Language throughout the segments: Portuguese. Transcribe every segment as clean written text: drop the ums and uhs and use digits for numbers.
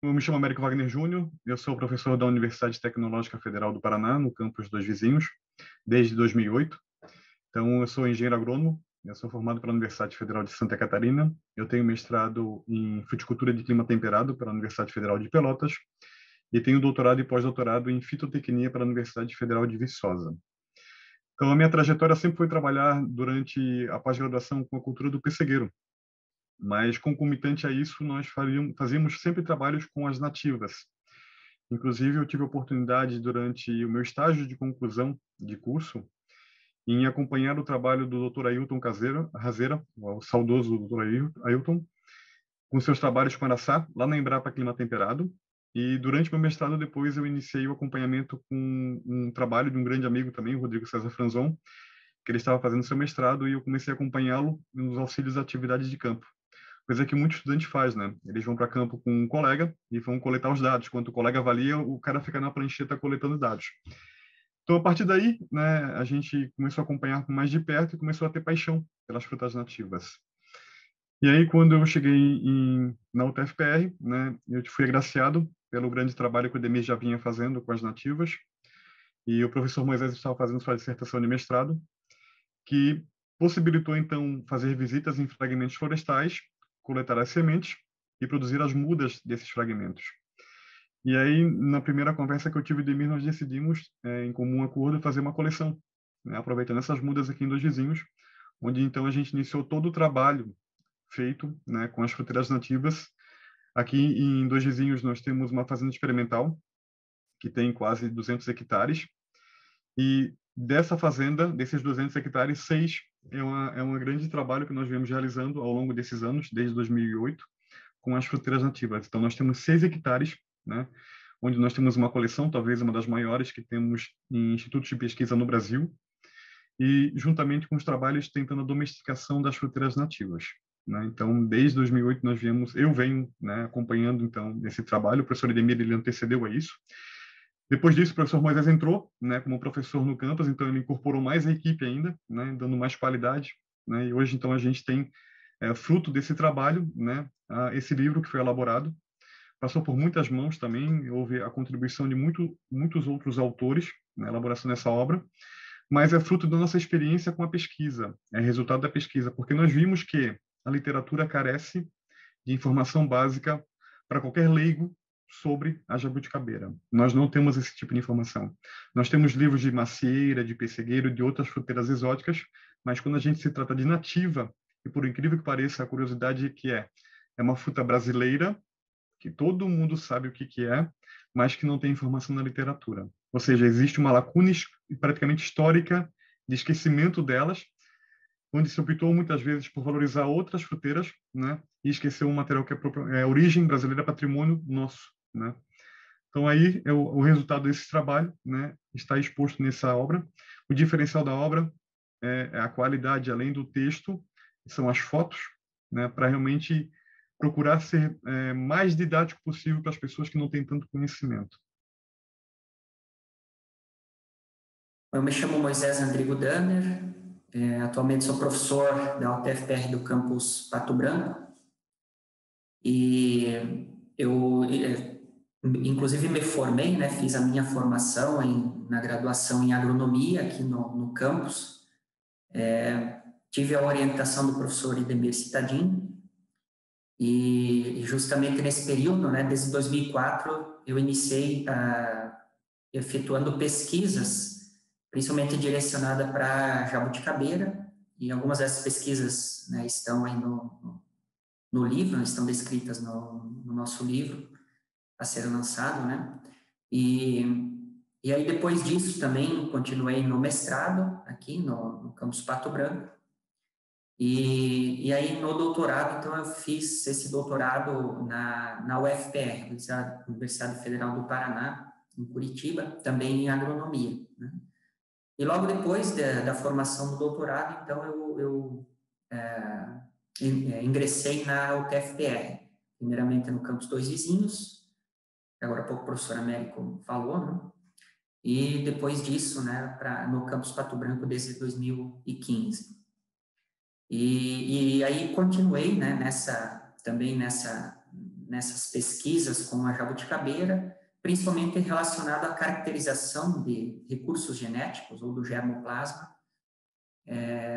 Eu me chamo Américo Wagner Júnior, eu sou professor da Universidade Tecnológica Federal do Paraná, no campus Dois Vizinhos, desde 2008. Então, eu sou engenheiro agrônomo, eu sou formado pela Universidade Federal de Santa Catarina, eu tenho mestrado em fruticultura de clima temperado pela Universidade Federal de Pelotas e tenho doutorado e pós-doutorado em fitotecnia pela Universidade Federal de Viçosa. Então, a minha trajetória sempre foi trabalhar durante a pós-graduação com a cultura do pessegueiro, mas concomitante a isso, nós fazíamos sempre trabalhos com as nativas. Inclusive, eu tive a oportunidade, durante o meu estágio de conclusão de curso, em acompanhar o trabalho do Dr. Ailton Razeira, o saudoso Dr. Ailton, com seus trabalhos com araçá, lá na Embrapa Clima Temperado. E durante meu mestrado, depois, eu iniciei o acompanhamento com um trabalho de um grande amigo também, o Rodrigo César Franzon, que ele estava fazendo seu mestrado, e eu comecei a acompanhá-lo nos auxílios a atividades de campo. Coisa que muito estudante faz, né? Eles vão para campo com um colega e vão coletar os dados. Quando o colega avalia, o cara fica na prancheta coletando dados. Então, a partir daí, né, a gente começou a acompanhar mais de perto e começou a ter paixão pelas frutas nativas. E aí, quando eu cheguei na UTFPR, né, eu fui agraciado pelo grande trabalho que o Demir já vinha fazendo com as nativas, e o professor Moisés estava fazendo sua dissertação de mestrado, que possibilitou, então, fazer visitas em fragmentos florestais, coletar as sementes e produzir as mudas desses fragmentos. E aí, na primeira conversa que eu tive de mim, nós decidimos, em comum acordo, fazer uma coleção, né, aproveitando essas mudas aqui em Dois Vizinhos, onde então a gente iniciou todo o trabalho feito, né, com as fruteiras nativas. Aqui em Dois Vizinhos nós temos uma fazenda experimental que tem quase 200 hectares, e dessa fazenda, desses 200 hectares, 6 é um grande trabalho que nós viemos realizando ao longo desses anos, desde 2008, com as fruteiras nativas. Então, nós temos 6 hectares, né, onde nós temos uma coleção, talvez uma das maiores que temos em institutos de pesquisa no Brasil, e juntamente com os trabalhos tentando a domesticação das fruteiras nativas, né? Então, desde 2008 eu venho, né, acompanhando então esse trabalho. O professor Edemir, ele antecedeu a isso. Depois disso, o professor Moisés entrou, né, como professor no campus, então ele incorporou mais a equipe ainda, né, dando mais qualidade, né? E hoje então a gente tem fruto desse trabalho, né, esse livro que foi elaborado. Passou por muitas mãos também, houve a contribuição de muitos outros autores na elaboração dessa obra, mas é fruto da nossa experiência com a pesquisa, é resultado da pesquisa, porque nós vimos que a literatura carece de informação básica para qualquer leigo sobre a jabuticabeira. Nós não temos esse tipo de informação. Nós temos livros de macieira, de pessegueiro, de outras fruteiras exóticas, mas quando a gente se trata de nativa, e por incrível que pareça, a curiosidade é uma fruta brasileira, que todo mundo sabe o que é, mas que não tem informação na literatura. Ou seja, existe uma lacuna praticamente histórica de esquecimento delas, onde se optou muitas vezes por valorizar outras fruteiras, né, e esquecer um material que é origem brasileira, patrimônio nosso, né. Então aí o resultado desse trabalho, né, está exposto nessa obra. O diferencial da obra é a qualidade, além do texto, são as fotos, né, para realmente procurar ser mais didático possível para as pessoas que não têm tanto conhecimento. Eu me chamo Moisés Andrigo Danner, atualmente sou professor da UTFPR do campus Pato Branco, e eu, inclusive, me formei, né, fiz a minha formação na graduação em agronomia aqui no campus. Tive a orientação do professor Idemir Citadin, e justamente nesse período, né, desde 2004, eu iniciei efetuando pesquisas, principalmente direcionada para jabuticabeira, e algumas dessas pesquisas, né, estão aí no livro, estão descritas no nosso livro a ser lançado, né? E aí, depois disso, também continuei no mestrado aqui no campus Pato Branco. E aí, no doutorado, então, eu fiz esse doutorado na UFPR, Universidade Federal do Paraná, em Curitiba, também em agronomia, né? E logo depois da formação do doutorado, então, eu ingressei na UTFPR, primeiramente no campus Dois Vizinhos, que agora há pouco o professor Américo falou, né? e depois disso, né, no campus Pato Branco desde 2015. E aí continuei, né, nessas pesquisas com a jabuticabeira, principalmente relacionado à caracterização de recursos genéticos ou do germoplasma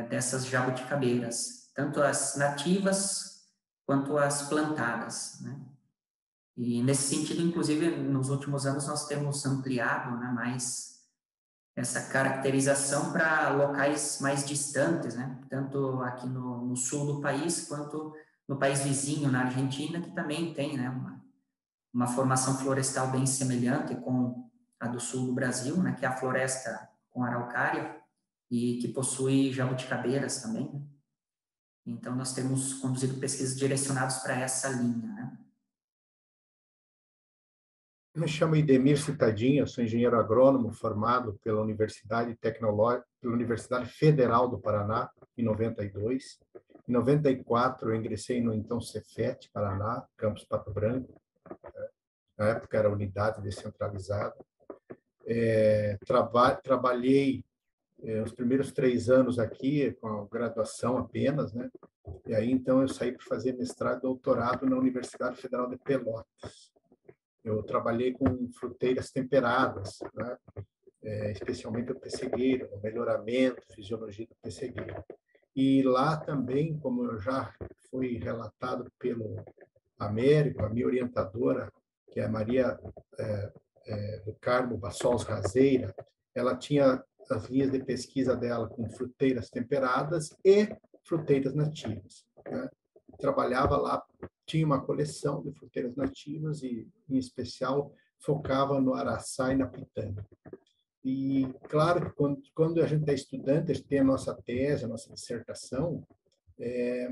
dessas jabuticabeiras, tanto as nativas quanto as plantadas, né? E nesse sentido, inclusive, nos últimos anos nós temos ampliado, né, mais essa caracterização para locais mais distantes, né? Tanto aqui no sul do país quanto no país vizinho, na Argentina, que também tem, né, uma formação florestal bem semelhante com a do sul do Brasil, né, que é a floresta com araucária e que possui jabuticabeiras também, né? Então, nós temos conduzido pesquisas direcionadas para essa linha, né? Me chamo Idemir Citadinho, sou engenheiro agrônomo formado pela Universidade Federal do Paraná, em 92. Em 94, eu ingressei no então Cefet, Paraná, campus Pato Branco. Na época era unidade descentralizada. Trabalhei os primeiros 3 anos aqui, com a graduação apenas, né? E aí, então, eu saí para fazer mestrado e doutorado na Universidade Federal de Pelotas. Eu trabalhei com fruteiras temperadas, né? Especialmente o pessegueiro, o melhoramento, fisiologia do pessegueiro. E lá também, como eu já fui relatado pelo Américo, a minha orientadora, que é a Maria do Carmo Bassols Razeira, ela tinha as linhas de pesquisa dela com fruteiras temperadas e fruteiras nativas, né? Trabalhava lá, tinha uma coleção de fruteiras nativas e, em especial, focava no araçá e na pitanga. E, claro, que quando a gente é estudante, a gente tem a nossa tese, a nossa dissertação,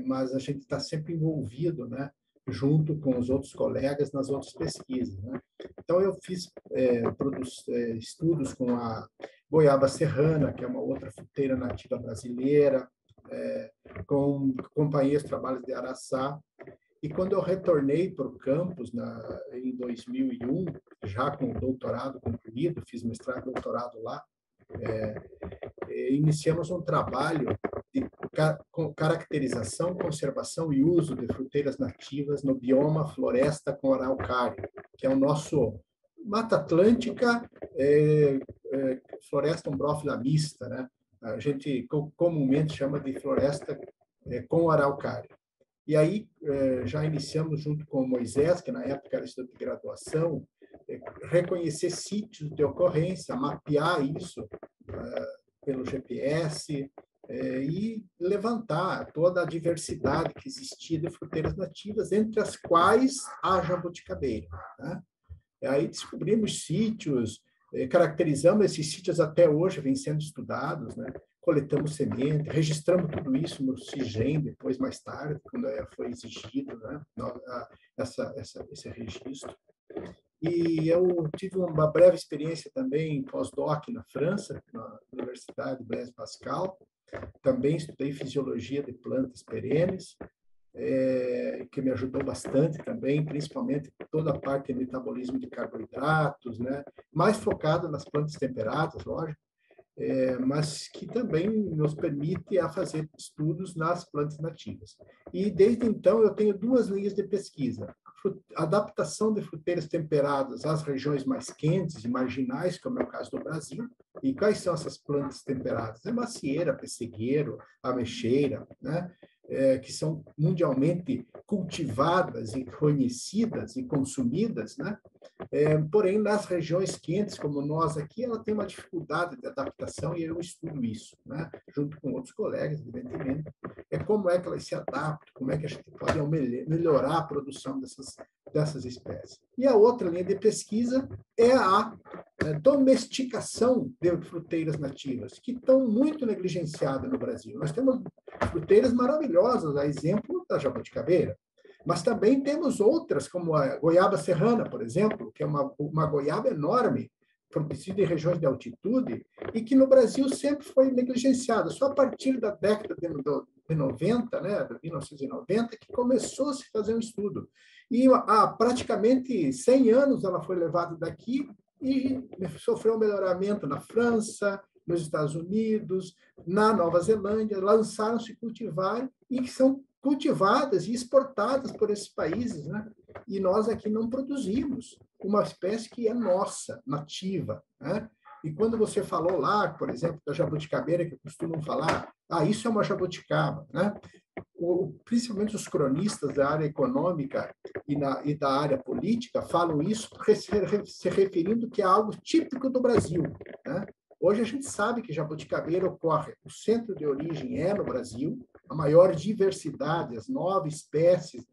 mas a gente está sempre envolvido, né, junto com os outros colegas nas outras pesquisas, né? Então, eu fiz estudos com a goiaba serrana, que é uma outra fruteira nativa brasileira, com companhias de trabalhos de araçá. E quando eu retornei para o campus em 2001, já com o doutorado concluído, fiz mestrado e doutorado lá, iniciamos um trabalho de caracterização, conservação e uso de fruteiras nativas no bioma floresta com araucária, que é o nosso Mata Atlântica, floresta umbrófila mista, né? A gente comumente chama de floresta com araucária. E aí já iniciamos junto com o Moisés, que na época era estudante de graduação, reconhecer sítios de ocorrência, mapear isso pelo GPS e levantar toda a diversidade que existia de fruteiras nativas, entre as quais a jabuticabeira, né? E aí descobrimos sítios, caracterizamos esses sítios até hoje, vêm sendo estudados, né? Coletamos semente, registramos tudo isso no CIGEM, depois, mais tarde, quando foi exigido, né, esse registro. E eu tive uma breve experiência também em pós-doc na França, na Universidade Blaise Pascal. Também estudei fisiologia de plantas perenes, que me ajudou bastante também, principalmente toda a parte de metabolismo de carboidratos, né, mais focado nas plantas temperadas, lógico, mas que também nos permite fazer estudos nas plantas nativas. E, desde então, eu tenho 2 linhas de pesquisa. Adaptação de fruteiras temperadas às regiões mais quentes e marginais, como é o caso do Brasil. E quais são essas plantas temperadas? É macieira, pessegueiro, ameixeira, né? Que são mundialmente cultivadas e conhecidas e consumidas, né? Porém, nas regiões quentes, como nós aqui, ela tem uma dificuldade de adaptação e eu estudo isso, né? Junto com outros colegas, evidentemente. Como é que elas se adaptam, como é que a gente pode melhorar a produção dessas espécies. E a outra linha de pesquisa é a domesticação de fruteiras nativas, que estão muito negligenciadas no Brasil. Nós temos fruteiras maravilhosas, a exemplo da jabuticabeira, mas também temos outras, como a goiaba serrana, por exemplo, que é uma goiaba enorme, produzida em regiões de altitude, e que no Brasil sempre foi negligenciada. Só a partir da década de 90, né, de 1990, que começou a se fazer um estudo. E há praticamente 100 anos ela foi levada daqui e sofreu um melhoramento na França, nos Estados Unidos, na Nova Zelândia, lançaram-se cultivar e que são cultivadas e exportadas por esses países, né? E nós aqui não produzimos uma espécie que é nossa, nativa, né? E quando você falou lá, por exemplo, da jabuticabeira, que costumam falar, isso é uma jabuticaba, né? Principalmente os cronistas da área econômica e da área política falam isso se referindo que é algo típico do Brasil, né? Hoje a gente sabe que jabuticabeira ocorre, o centro de origem é no Brasil, a maior diversidade, as 9 espécies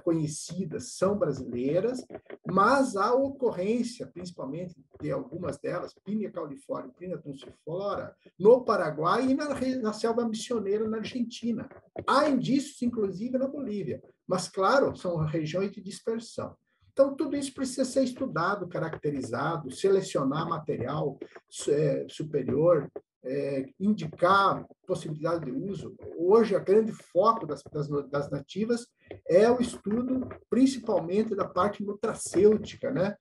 conhecidas são brasileiras, mas a ocorrência, principalmente de algumas delas, Pinea cauliflora e Pinea tunciflora, no Paraguai e na selva missioneira na Argentina. Há indícios, inclusive, na Bolívia, mas, claro, são regiões de dispersão. Então, tudo isso precisa ser estudado, caracterizado, selecionar material superior, indicar possibilidade de uso. Hoje, o grande foco das nativas é o estudo, principalmente, da parte nutracêutica, né?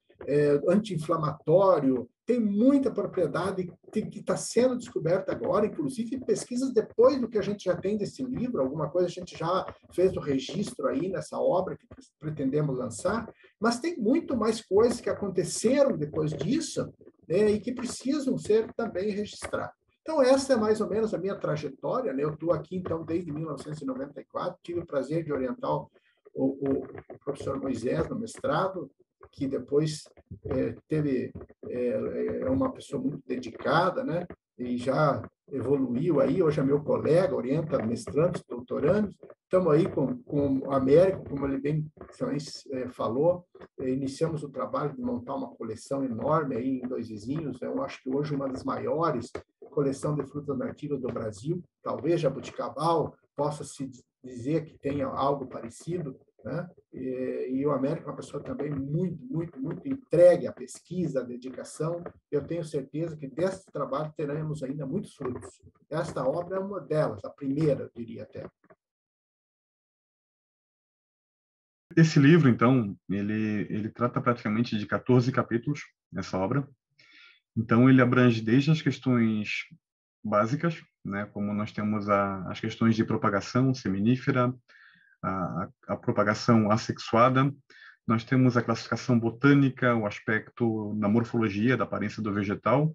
Anti-inflamatório, tem muita propriedade que está sendo descoberta agora, inclusive pesquisas depois do que a gente já tem desse livro, alguma coisa a gente já fez o registro aí nessa obra que pretendemos lançar, mas tem muito mais coisas que aconteceram depois disso, né, e que precisam ser também registradas. Então, essa é mais ou menos a minha trajetória, né? Eu estou aqui, então, desde 1994, tive o prazer de orientar o professor Moisés no mestrado, que depois é uma pessoa muito dedicada, né? E já evoluiu aí, hoje é meu colega, orienta mestrandos, doutorandos. Estamos aí com o Américo, como ele bem falou, iniciamos o trabalho de montar uma coleção enorme aí em Dois Vizinhos, eu acho que hoje uma das maiores coleção de frutas nativas do Brasil, talvez jabuticabal possa se dizer que tenha algo parecido, né? E o Américo é uma pessoa também muito, muito, muito entregue à pesquisa, à dedicação. Eu tenho certeza que desse trabalho teremos ainda muitos frutos. Esta obra é uma delas, a primeira, eu diria até. Esse livro, então, ele trata praticamente de 14 capítulos, essa obra. Então, ele abrange desde as questões básicas, né, como nós temos as questões de propagação seminífera, a propagação assexuada, nós temos a classificação botânica, o aspecto da morfologia, da aparência do vegetal,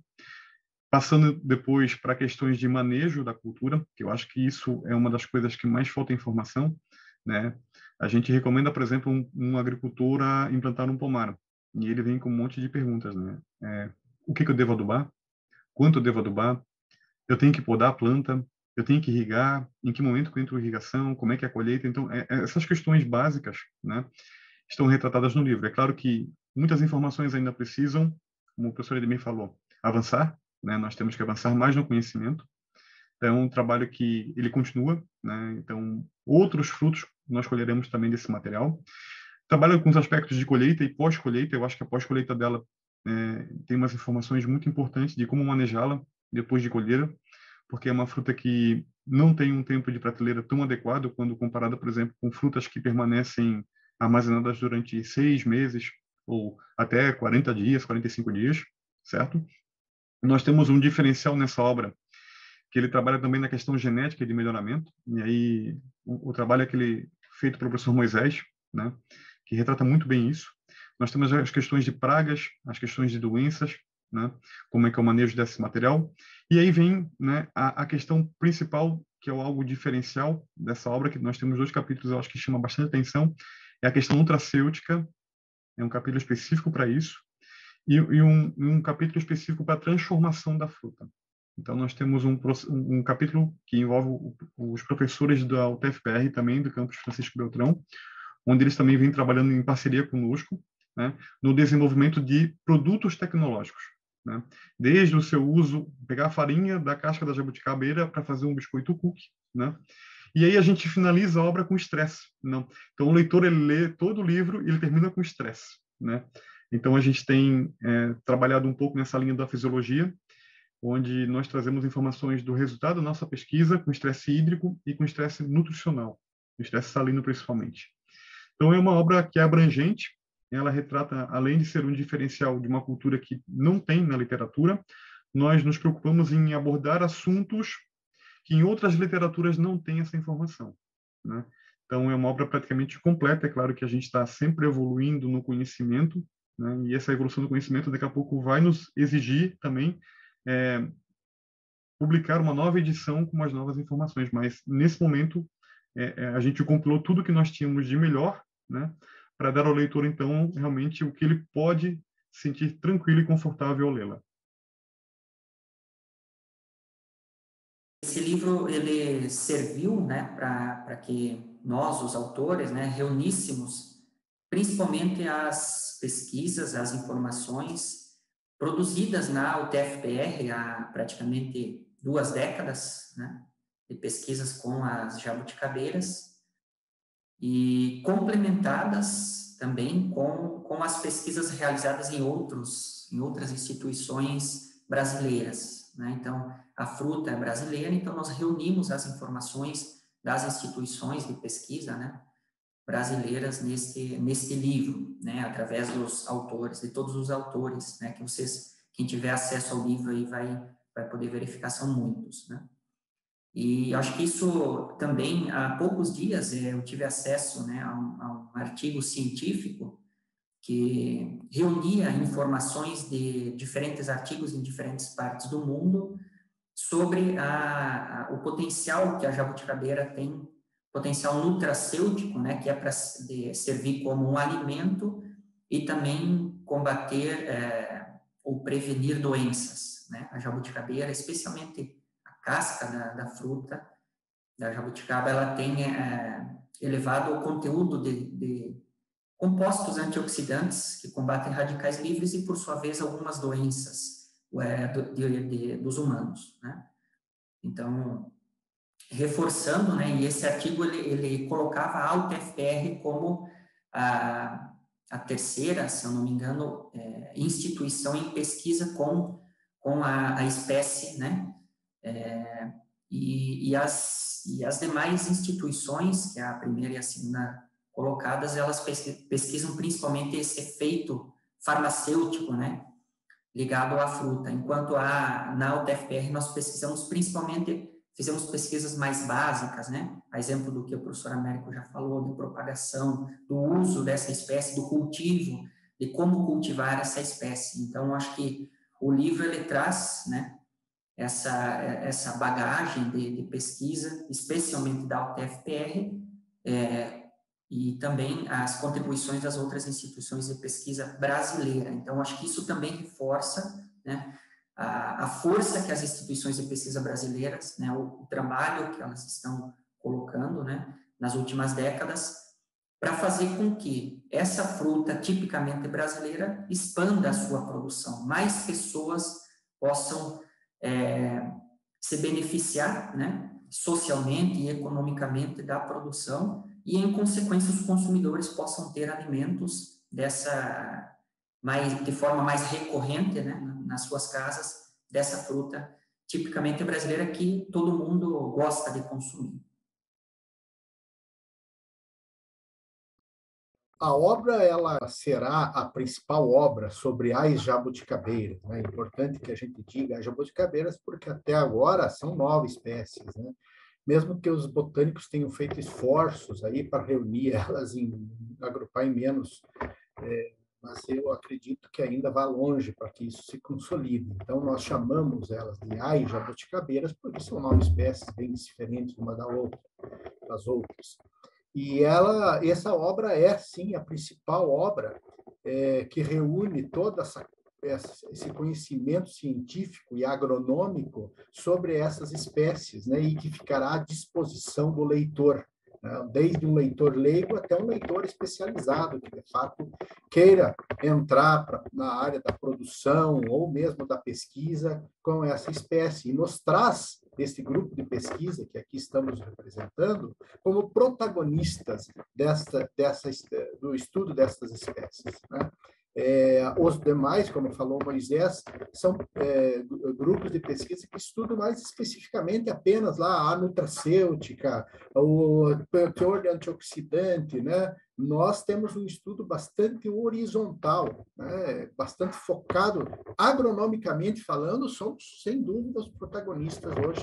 passando depois para questões de manejo da cultura, que eu acho que isso é uma das coisas que mais falta informação, né? A gente recomenda, por exemplo, um agricultor a implantar um pomar, e ele vem com um monte de perguntas, né? O que eu devo adubar? Quanto eu devo adubar? Eu tenho que podar a planta? Eu tenho que irrigar? Em que momento que entra a irrigação? Como é que é a colheita? Então, essas questões básicas, né, estão retratadas no livro. É claro que muitas informações ainda precisam, como o professor Edmir falou, avançar, né? Nós temos que avançar mais no conhecimento. Então, é um trabalho que ele continua, né? Então, outros frutos nós colheremos também desse material. Trabalha com os aspectos de colheita e pós-colheita. Eu acho que a pós-colheita dela tem umas informações muito importantes de como manejá-la depois de colher, porque é uma fruta que não tem um tempo de prateleira tão adequado quando comparada, por exemplo, com frutas que permanecem armazenadas durante 6 meses ou até 40 dias, 45 dias, certo? Nós temos um diferencial nessa obra, que ele trabalha também na questão genética de melhoramento, e aí o trabalho feito pelo professor Moisés, né, que retrata muito bem isso. Nós temos as questões de pragas, as questões de doenças, né, como é que é o manejo desse material, e aí vem, né, a questão principal, que é algo diferencial dessa obra, que nós temos 2 capítulos, eu acho que chama bastante atenção, é a questão nutracêutica, é um capítulo específico para isso, e um capítulo específico para a transformação da fruta. Então, nós temos um capítulo que envolve os professores da UTFPR também, do campus Francisco Beltrão, onde eles também vêm trabalhando em parceria conosco, né, no desenvolvimento de produtos tecnológicos, né, desde o seu uso, pegar a farinha da casca da jabuticabeira para fazer um biscoito cookie, né, e aí a gente finaliza a obra com estresse. Não. Então, o leitor ele lê todo o livro e ele termina com estresse, né. Então, a gente tem trabalhado um pouco nessa linha da fisiologia, onde nós trazemos informações do resultado da nossa pesquisa com estresse hídrico e com estresse nutricional, estresse salino principalmente. Então, é uma obra que é abrangente, ela retrata, além de ser um diferencial de uma cultura que não tem na literatura, nós nos preocupamos em abordar assuntos que em outras literaturas não tem essa informação, né? Então, é uma obra praticamente completa. É claro que a gente está sempre evoluindo no conhecimento, né? E essa evolução do conhecimento, daqui a pouco, vai nos exigir também publicar uma nova edição com as novas informações. Mas, nesse momento, a gente compilou tudo que nós tínhamos de melhor, né? Para dar ao leitor, então, realmente o que ele pode sentir tranquilo e confortável ao lê-la. Esse livro ele serviu, né, para que nós, os autores, né, reuníssemos principalmente as pesquisas, as informações produzidas na UTFPR há praticamente 2 décadas, né, de pesquisas com as jabuticabeiras e complementadas também com as pesquisas realizadas em outras instituições brasileiras, né? Então, a fruta é brasileira, então nós reunimos as informações das instituições de pesquisa, né, brasileiras neste livro, né, através dos autores, de todos os autores, né, que quem tiver acesso ao livro aí vai poder verificar, são muitos, né. E acho que isso também, há poucos dias, eu tive acesso, né, a um artigo científico que reunia informações de diferentes artigos em diferentes partes do mundo sobre o potencial que a jabuticabeira tem, potencial nutracêutico, né, que é para servir como um alimento e também combater ou prevenir doenças, né. A jabuticabeira, especialmente a casca da fruta da jabuticaba, ela tem elevado o conteúdo de compostos antioxidantes que combatem radicais livres e, por sua vez, algumas doenças dos humanos, né? Então, reforçando, né, e esse artigo ele colocava a UTFPR como a terceira, se eu não me engano, instituição em pesquisa com a espécie, né, e as demais instituições, que é a primeira e a segunda colocadas, elas pesquisam principalmente esse efeito farmacêutico, né, ligado à fruta, enquanto na UTFPR nós fizemos pesquisas mais básicas, né, a exemplo do que o professor Américo já falou, de propagação, do uso dessa espécie, do cultivo, de como cultivar essa espécie. Então, acho que o livro ele traz, né, essa bagagem de pesquisa, especialmente da UTFPR, e também as contribuições das outras instituições de pesquisa brasileira. Então, acho que isso também reforça, né, a força que as instituições de pesquisa brasileiras, né, o trabalho que elas estão colocando, né, nas últimas décadas, para fazer com que essa fruta tipicamente brasileira expanda a sua produção, mais pessoas possam se beneficiar, né, socialmente e economicamente da produção e, em consequência, os consumidores possam ter alimentos de forma mais recorrente, né, nas suas casas, dessa fruta tipicamente brasileira que todo mundo gosta de consumir. A obra ela será a principal obra sobre as jabuticabeiras, né? É importante que a gente diga as jabuticabeiras porque até agora são 9 espécies, né? Mesmo que os botânicos tenham feito esforços aí para reunir elas, agrupar em menos, mas eu acredito que ainda vai longe para que isso se consolide. Então, nós chamamos elas de as jabuticabeiras porque são 9 espécies bem diferentes uma das outras. E essa obra é, sim, a principal obra que reúne todo esse conhecimento científico e agronômico sobre essas espécies, né, e que ficará à disposição do leitor, né, desde um leitor leigo até um leitor especializado, que, de fato, queira entrar na área da produção ou mesmo da pesquisa com essa espécie. E nos traz desse grupo de pesquisa que aqui estamos representando como protagonistas do estudo dessas espécies, né? Os demais, como falou Moisés, são grupos de pesquisa que estudam mais especificamente apenas lá a nutracêutica, o teor de antioxidante, né? Nós temos um estudo bastante horizontal, né? Bastante focado, agronomicamente falando, somos, sem dúvida, os protagonistas hoje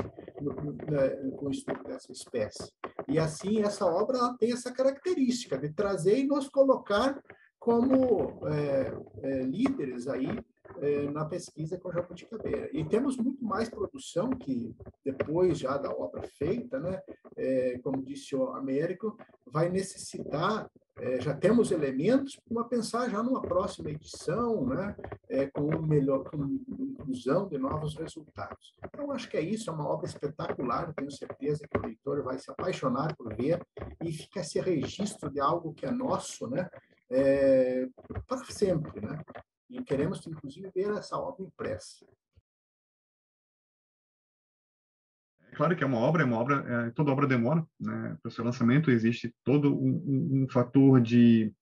com o estudo dessa espécie. E, assim, essa obra ela tem essa característica de trazer e nos colocar como líderes aí na pesquisa com jabuticabeira. E temos muito mais produção que, depois já da obra feita, né, como disse o Américo, vai necessitar, já temos elementos para pensar já numa próxima edição, né, com inclusão de novos resultados. Então, acho que é isso, é uma obra espetacular, tenho certeza que o leitor vai se apaixonar por ver, e fica esse registro de algo que é nosso, né, para sempre, né? E queremos, inclusive, ver essa obra impressa. Claro que é uma obra, toda obra demora, né? Para o seu lançamento existe todo um fator de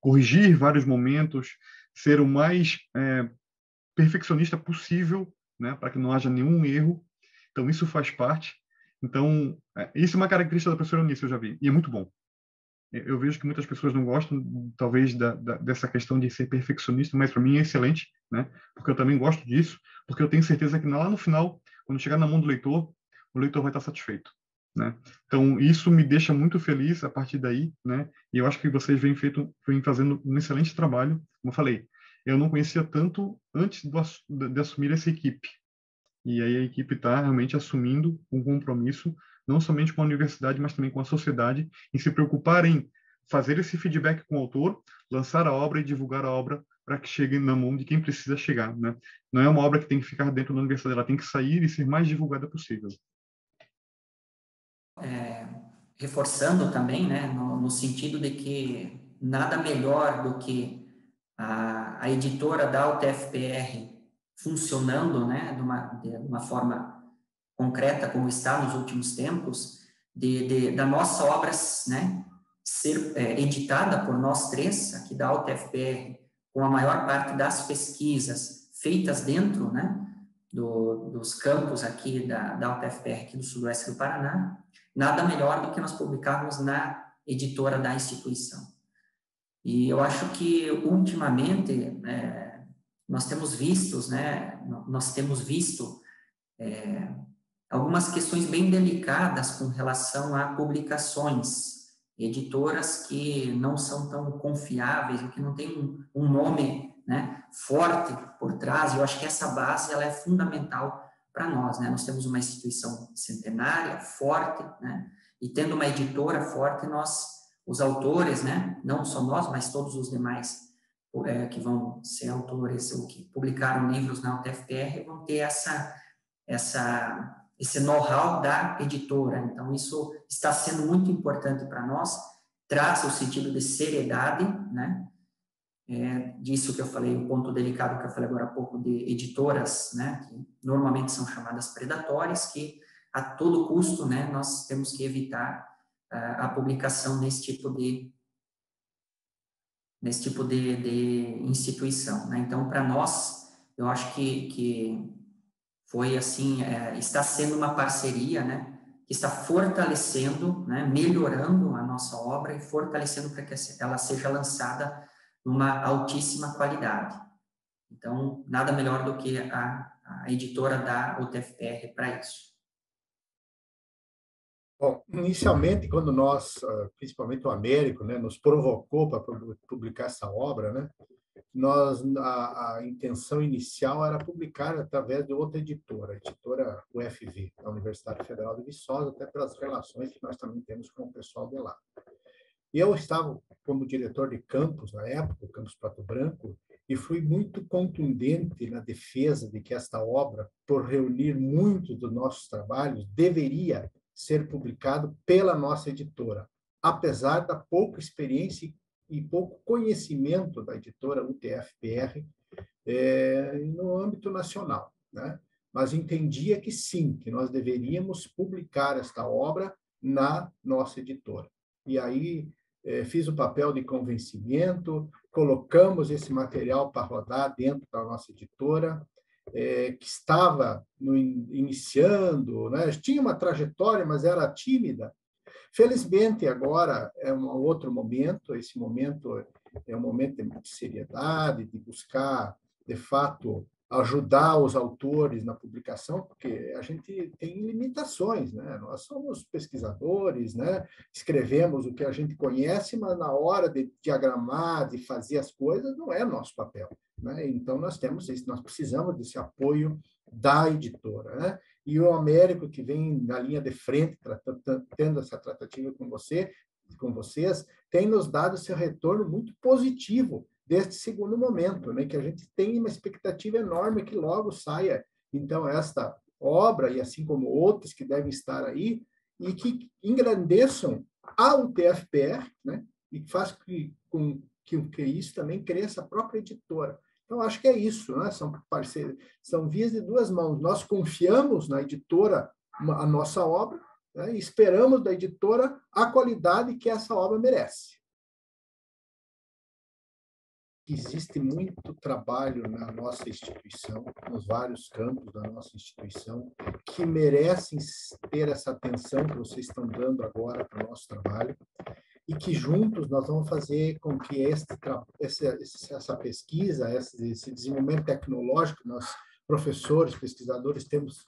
corrigir vários momentos, ser o mais perfeccionista possível, né? Para que não haja nenhum erro. Então, isso faz parte. Então, isso é uma característica da professora Eunice, eu já vi, e é muito bom. Eu vejo que muitas pessoas não gostam, talvez, dessa questão de ser perfeccionista, mas para mim é excelente, né? Porque eu também gosto disso, porque eu tenho certeza que lá no final, quando chegar na mão do leitor, o leitor vai estar satisfeito, né? Então, isso me deixa muito feliz a partir daí, né? E eu acho que vocês vêm fazendo um excelente trabalho. Como eu falei, eu não conhecia tanto antes de assumir essa equipe. E aí a equipe está realmente assumindo um compromisso, não somente com a universidade, mas também com a sociedade, em se preocupar em fazer esse feedback com o autor, lançar a obra e divulgar a obra para que chegue na mão de quem precisa chegar, né? Não é uma obra que tem que ficar dentro da universidade, ela tem que sair e ser mais divulgada possível. Reforçando também, né, no sentido de que nada melhor do que a editora da UTFPR funcionando, né, de uma forma concreta, como está nos últimos tempos, da nossa obra, né, ser editada por nós três, aqui da UTFPR, com a maior parte das pesquisas feitas dentro, né, dos campos aqui da UTFPR, aqui do sudoeste do Paraná, nada melhor do que nós publicarmos na editora da instituição. E eu acho que, ultimamente, nós temos visto algumas questões bem delicadas com relação a publicações, editoras que não são tão confiáveis, que não têm um nome, né, forte por trás. Eu acho que essa base ela é fundamental para nós, né? Nós temos uma instituição centenária, forte, né? E tendo uma editora forte, os autores, né, não só nós, mas todos os demais que vão ser autores ou que publicaram livros na UTFPR vão ter esse know-how da editora. Então, isso está sendo muito importante para nós, traz o sentido de seriedade, né? Disso que eu falei, o ponto delicado que eu falei agora há pouco, de editoras, né, que normalmente são chamadas predatórias, que a todo custo, né, nós temos que evitar a publicação nesse tipo de instituição, né? Então, para nós, eu acho que foi assim, está sendo uma parceria, né, que está fortalecendo, né, melhorando a nossa obra e fortalecendo para que ela seja lançada numa altíssima qualidade. Então, nada melhor do que a editora da UTFPR para isso. Bom, inicialmente, quando nós, principalmente o Américo, né, nos provocou para publicar essa obra, né, a intenção inicial era publicar através de outra editora, a editora UFV, da Universidade Federal de Viçosa, até pelas relações que nós também temos com o pessoal de lá. E eu estava como diretor de campus, na época, o campus Pato Branco, e fui muito contundente na defesa de que esta obra, por reunir muitos dos nossos trabalhos, deveria ser publicado pela nossa editora, apesar da pouca experiência e pouco conhecimento da editora UTFPR no âmbito nacional, né? Mas entendia que sim, que nós deveríamos publicar esta obra na nossa editora. E aí fiz o papel de convencimento, colocamos esse material para rodar dentro da nossa editora, que estava iniciando, né? Tinha uma trajetória, mas era tímida. Felizmente, agora é um outro momento, esse momento é um momento de seriedade, de buscar, de fato, ajudar os autores na publicação, porque a gente tem limitações, né? Nós somos pesquisadores, né? Escrevemos o que a gente conhece, mas na hora de diagramar, de fazer as coisas, não é nosso papel, né? Então, nós precisamos desse apoio da editora, né? E o Américo, que vem na linha de frente, tendo essa tratativa com vocês, tem nos dado seu retorno muito positivo deste segundo momento, né? Que a gente tem uma expectativa enorme que logo saia, então, esta obra, e assim como outras que devem estar aí, e que engrandeçam a UTFPR, né? E faz com que isso também cresça a própria editora. Então, acho que é isso, né? São vias de duas mãos. Nós confiamos na editora a nossa obra, né? E esperamos da editora a qualidade que essa obra merece. Existe muito trabalho na nossa instituição, nos vários campos da nossa instituição, que merecem ter essa atenção que vocês estão dando agora para o nosso trabalho, e que juntos nós vamos fazer com que essa pesquisa, esse desenvolvimento tecnológico que nós, professores, pesquisadores, temos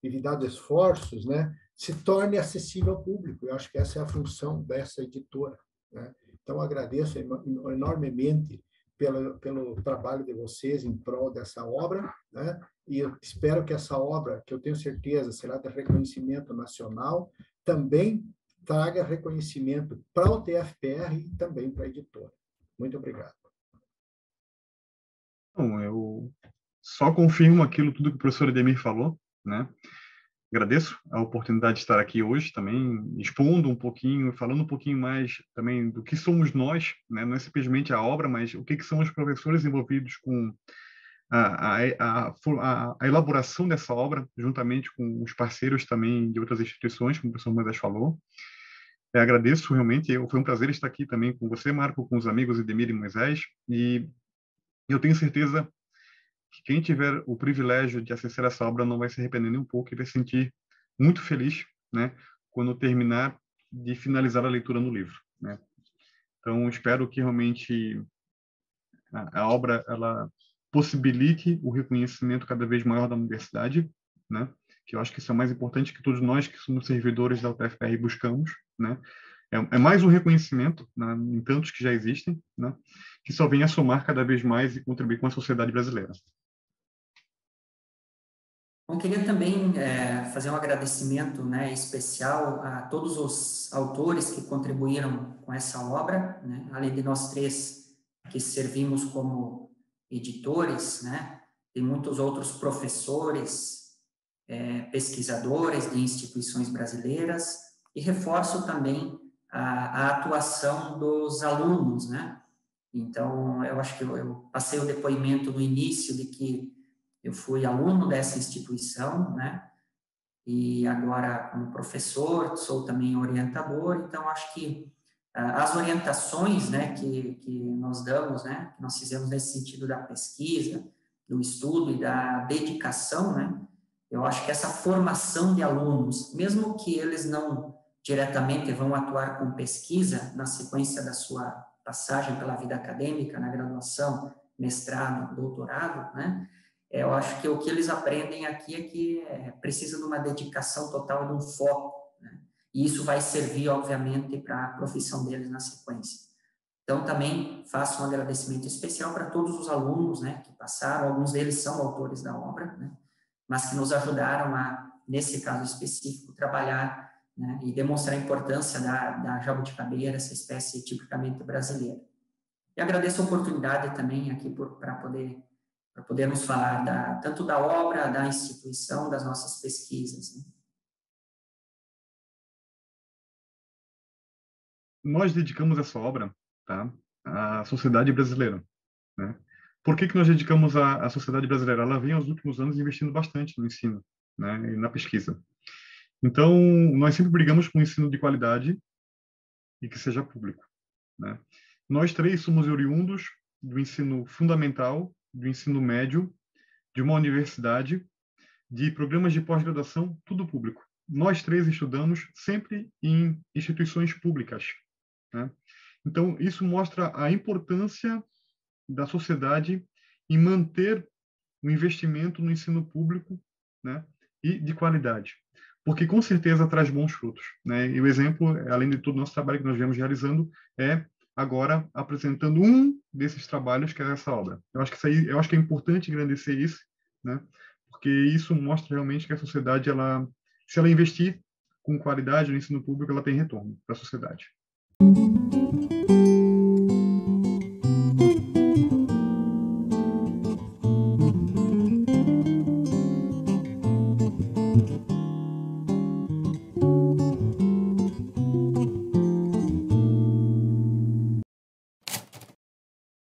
envidado esforços, né, se torne acessível ao público. Eu acho que essa é a função dessa editora, né? Então, agradeço enormemente pelo trabalho de vocês em prol dessa obra, né? E eu espero que essa obra, que eu tenho certeza será de reconhecimento nacional, também traga reconhecimento para o TFPR e também para a editora. Muito obrigado. Bom, eu só confirmo aquilo tudo que o professor Edemir falou, né? Agradeço a oportunidade de estar aqui hoje também, expondo um pouquinho, falando um pouquinho mais também do que somos nós, né? Não é simplesmente a obra, mas o que são os professores envolvidos com a elaboração dessa obra, juntamente com os parceiros também de outras instituições, como o professor Moisés falou. Agradeço realmente, foi um prazer estar aqui também com você, Marco, com os amigos Edemir e Moisés, e eu tenho certeza que quem tiver o privilégio de acessar essa obra não vai se arrepender nem um pouco e vai se sentir muito feliz, né, quando terminar de finalizar a leitura no livro, né? Então, espero que realmente a obra ela possibilite o reconhecimento cada vez maior da universidade, né? Que eu acho que isso é mais importante que todos nós que somos servidores da UTFPR buscamos, né? É mais um reconhecimento, né, em tantos que já existem, né, que só vem a somar cada vez mais e contribuir com a sociedade brasileira. Bom, queria também fazer um agradecimento, né, especial a todos os autores que contribuíram com essa obra, né, além de nós três que servimos como editores, né, tem muitos outros professores, pesquisadores de instituições brasileiras, e reforço também a atuação dos alunos, né? Então, eu acho que eu passei o depoimento no início de que eu fui aluno dessa instituição, né? E agora, como professor, sou também orientador, então acho que as orientações, né, que nós damos, né, que nós fizemos nesse sentido da pesquisa, do estudo e da dedicação, né, eu acho que essa formação de alunos, mesmo que eles não diretamente vão atuar com pesquisa na sequência da sua passagem pela vida acadêmica, na graduação, mestrado, doutorado, né, eu acho que o que eles aprendem aqui é que precisa de uma dedicação total, de um foco, né? E isso vai servir, obviamente, para a profissão deles na sequência. Então, também faço um agradecimento especial para todos os alunos, né, que passaram, alguns deles são autores da obra, né, mas que nos ajudaram a, nesse caso específico, trabalhar, né, e demonstrar a importância da jabuticabeira, essa espécie tipicamente brasileira. E agradeço a oportunidade também aqui para podermos falar tanto da obra, da instituição, das nossas pesquisas, né? Nós dedicamos essa obra, tá, à sociedade brasileira, né? Por que nós dedicamos à sociedade brasileira? Ela vem aos últimos anos investindo bastante no ensino, né, e na pesquisa. Então, nós sempre brigamos com um ensino de qualidade e que seja público, né? Nós três somos oriundos do ensino fundamental, do ensino médio, de uma universidade, de programas de pós-graduação, tudo público. Nós três estudamos sempre em instituições públicas, né? Então, isso mostra a importância da sociedade em manter o investimento no ensino público, né, e de qualidade, porque com certeza traz bons frutos, né? E o exemplo, além de todo o nosso trabalho que nós viemos realizando, é agora apresentando um desses trabalhos, que é essa obra. Eu acho que é importante engrandecer isso, né? Porque isso mostra realmente que a sociedade, se ela investir com qualidade no ensino público, ela tem retorno para a sociedade.